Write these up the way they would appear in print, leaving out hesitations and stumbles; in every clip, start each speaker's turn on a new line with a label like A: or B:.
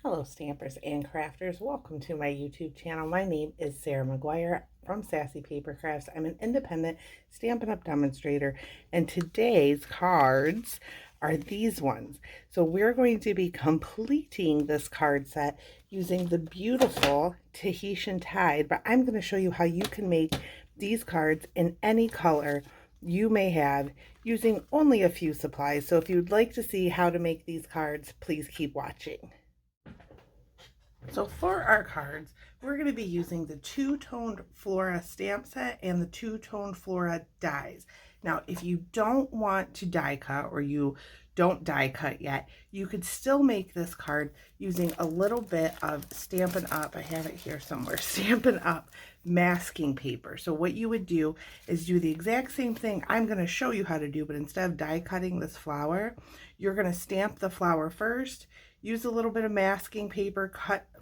A: Hello stampers and crafters, welcome to my YouTube channel. My name is Sarah McGuire from Sassy Paper Crafts. I'm an independent Stampin' Up! Demonstrator, and today's cards are these ones. So we're going to be completing this card set using the beautiful Tahitian Tide, but I'm going to show you how you can make these cards in any color you may have using only a few supplies. So if you'd like to see how to make these cards, please keep watching. So for our cards, we're going to be using the Two Toned Flora stamp set and the Two Toned Flora dies. Now, if you don't want to die cut or you don't die cut yet, you could still make this card using a little bit of Stampin' Up. I have it here somewhere. Stampin' Up masking paper. So what you would do is do the exact same thing I'm going to show you how to do, but instead of die cutting this flower, you're going to stamp the flower first, use a little bit of masking paper,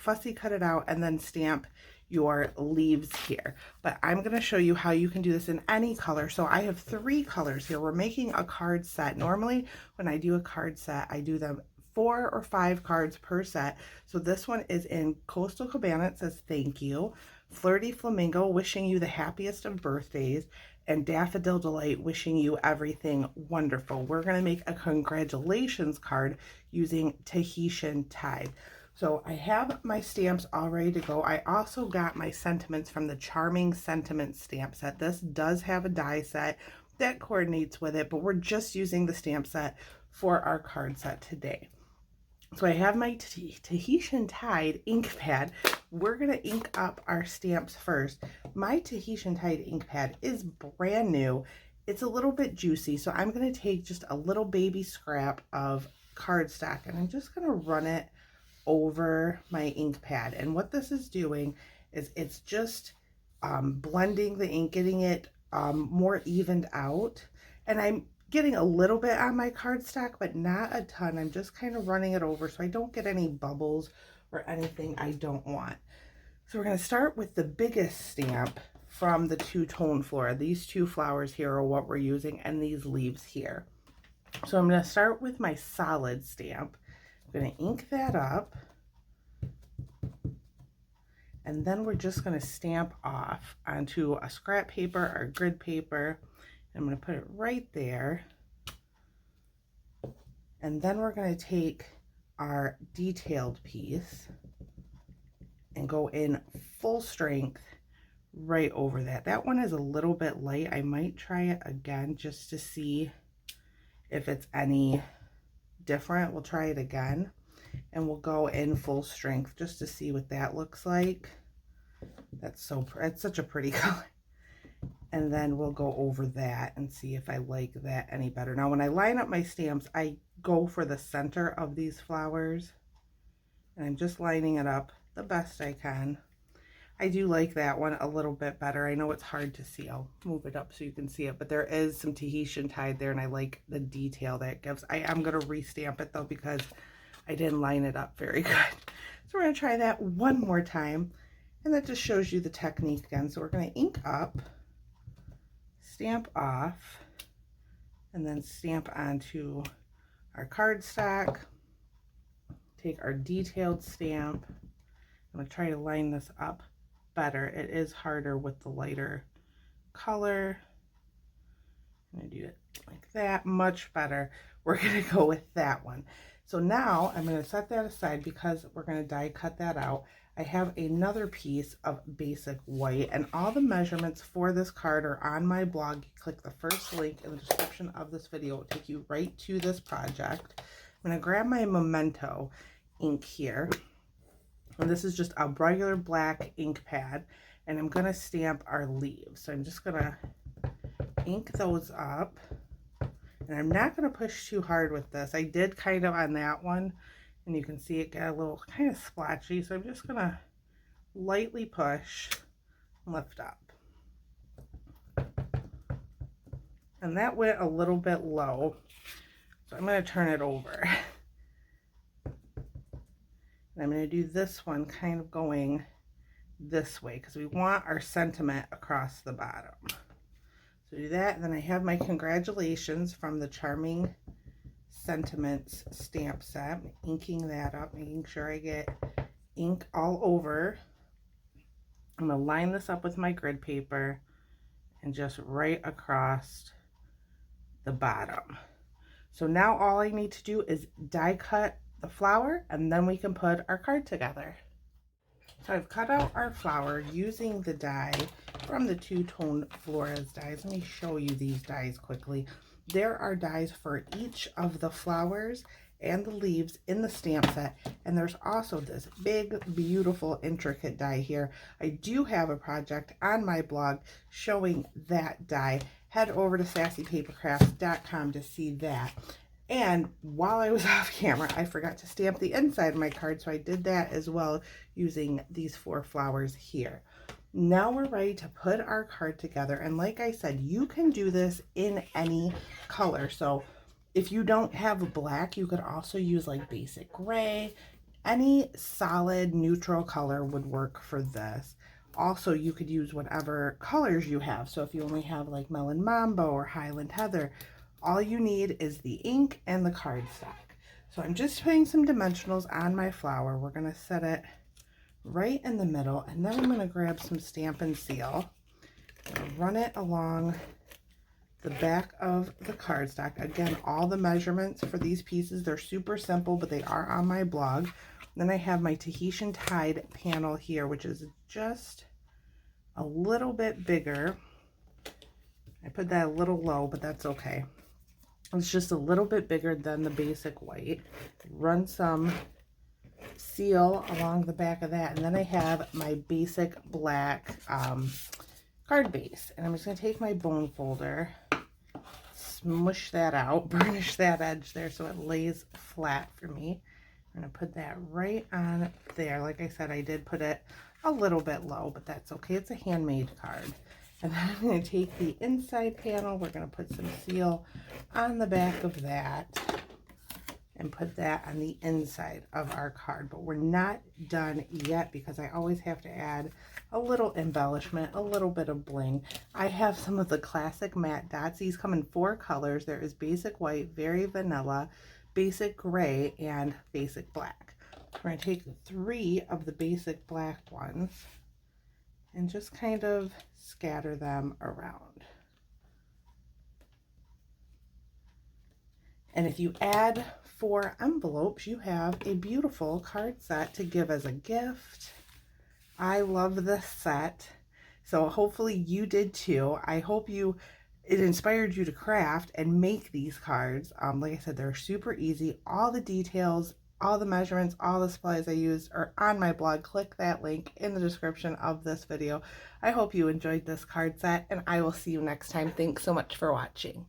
A: fussy cut it out, and then stamp your leaves here. But I'm going to show you how you can do this in any color. So I have 3 colors here. We're making a card set. Normally when I do a card set, I do them 4 or 5 cards per set. So this one is in Coastal Cabana. It says thank you. Flirty Flamingo, wishing you the happiest of birthdays, and Daffodil Delight, wishing you everything wonderful. We're going to make a congratulations card using Tahitian Tide. So I have my stamps all ready to go. I also got my sentiments from the Charming Sentiment stamp set. This does have a die set that coordinates with it, but we're just using the stamp set for our card set today. So I have my Tahitian Tide ink pad. We're going to ink up our stamps first. My Tahitian Tide ink pad is brand new. It's a little bit juicy, so I'm going to take just a little baby scrap of cardstock and I'm just going to run it over my ink pad. And what this is doing is it's just blending the ink, getting it more evened out. And I'm getting a little bit on my cardstock, but not a ton. I'm just kind of running it over so I don't get any bubbles or anything I don't want. So we're going to start with the biggest stamp from the Two Toned Flora. These 2 flowers here are what we're using, and these leaves here. So I'm going to start with my solid stamp. I'm going to ink that up. And then we're just going to stamp off onto a scrap paper or grid paper. I'm going to put it right there. And then we're going to take our detailed piece and go in full strength right over that. That one is a little bit light. I might try it again just to see if it's any different. We'll try it again and we'll go in full strength just to see what that looks like. That's such a pretty color. And then we'll go over that and see if I like that any better. Now, when I line up my stamps, I go for the center of these flowers. And I'm just lining it up the best I can. I do like that one a little bit better. I know it's hard to see. I'll move it up so you can see it. But there is some Tahitian Tide there, and I like the detail that it gives. I am going to restamp it, though, because I didn't line it up very good. So we're going to try that one more time. And that just shows you the technique again. So we're going to ink up, stamp off, and then stamp onto our cardstock. Take our detailed stamp. I'm going to try to line this up better. It is harder with the lighter color. I'm going to do it like that, much better. We're going to go with that one. So now I'm going to set that aside because we're going to die cut that out. I have another piece of basic white, and all the measurements for this card are on my blog. You click the first link in the description of this video. It'll take you right to this project. I'm going to grab my Memento ink here, and this is just a regular black ink pad, and I'm going to stamp our leaves. So I'm just going to ink those up, and I'm not going to push too hard with this. I did kind of on that one, and you can see it got a little kind of splotchy, so I'm just going to lightly push and lift up. And that went a little bit low, so I'm going to turn it over. And I'm going to do this one kind of going this way because we want our sentiment across the bottom. So do that, and then I have my congratulations from the Charming Sentiments stamp set. I'm inking that up, making sure I get ink all over. I'm going to line this up with my grid paper and just right across the bottom. So now all I need to do is die cut the flower, and then we can put our card together. So I've cut out our flower using the die from the Two Toned Flora's dies. Let me show you these dies quickly. There are dies for each of the flowers and the leaves in the stamp set, and there's also this big, beautiful, intricate die here. I do have a project on my blog showing that die. Head over to sassypapercrafts.com to see that. And while I was off camera, I forgot to stamp the inside of my card, so I did that as well using these 4 flowers here. Now we're ready to put our card together, and like I said, you can do this in any color. So if you don't have black, you could also use like basic gray. Any solid neutral color would work for this. Also, you could use whatever colors you have. So if you only have like Melon Mambo or Highland Heather, all you need is the ink and the cardstock. So I'm just putting some dimensionals on my flower. We're going to set it right in the middle, and then I'm going to grab some Stampin' Seal, run it along the back of the cardstock. Again, all the measurements for these pieces, they're super simple, but they are on my blog. Then I have my Tahitian Tide panel here, which is just a little bit bigger. I put that a little low, but that's okay. It's just a little bit bigger than the basic white. Run some seal along the back of that, and then I have my basic black card base, and I'm just going to take my bone folder, smush that out, burnish that edge there so it lays flat for me. I'm going to put that right on there. Like I said, I did put it a little bit low, but that's okay. It's a handmade card. And then I'm going to take the inside panel. We're going to put some seal on the back of that and put that on the inside of our card. But we're not done yet because I always have to add a little embellishment, a little bit of bling. I have some of the classic matte dots. These come in 4 colors. There is basic white, very vanilla, basic gray, and basic black. We're going to take 3 of the basic black ones and just kind of scatter them around. And if you add 4 envelopes, you have a beautiful card set to give as a gift. I love this set, so hopefully you did too. I hope it inspired you to craft and make these cards. Like I said, they're super easy. All the details, all the measurements, all the supplies I used are on my blog. Click that link in the description of this video. I hope you enjoyed this card set, and I will see you next time. Thanks so much for watching.